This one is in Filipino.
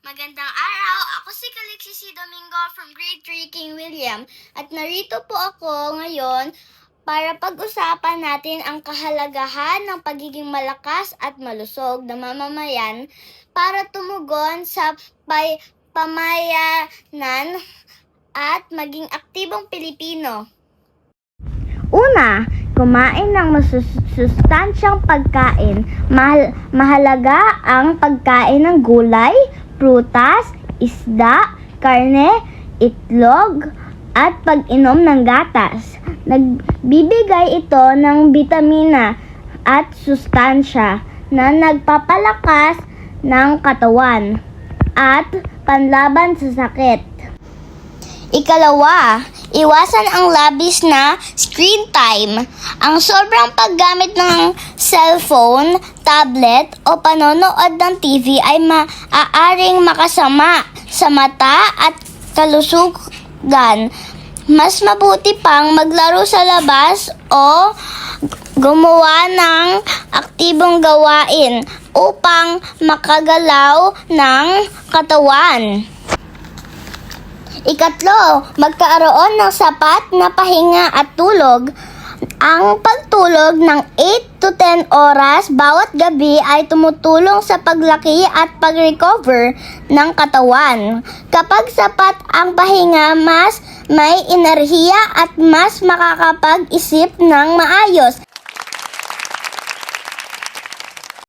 Magandang araw! Ako si Calixis C. Domingo from Grade 3 King William at narito po ako ngayon para pag-usapan natin ang kahalagahan ng pagiging malakas at malusog na mamamayan para tumugon sa pamayanan at maging aktibong Pilipino. Una, kumain ng masustansyang pagkain. Mahalaga ang pagkain ng gulay, prutas, isda, karne, itlog, at pag-inom ng gatas. Nagbibigay ito ng bitamina at sustansya na nagpapalakas ng katawan at panlaban sa sakit. Ikalawa, iwasan ang labis na screen time. Ang sobrang paggamit ng cellphone, tablet o panonood ng TV ay maaaring makasama sa mata at kalusugan. Mas mabuti pang maglaro sa labas o gumawa ng aktibong gawain upang makagalaw ng katawan. Ikatlo, magkaroon ng sapat na pahinga at tulog. Ang pagtulog ng 8 to 10 oras bawat gabi ay tumutulong sa paglaki at pag-recover ng katawan. Kapag sapat ang pahinga, mas may enerhiya at mas makakapag-isip ng maayos.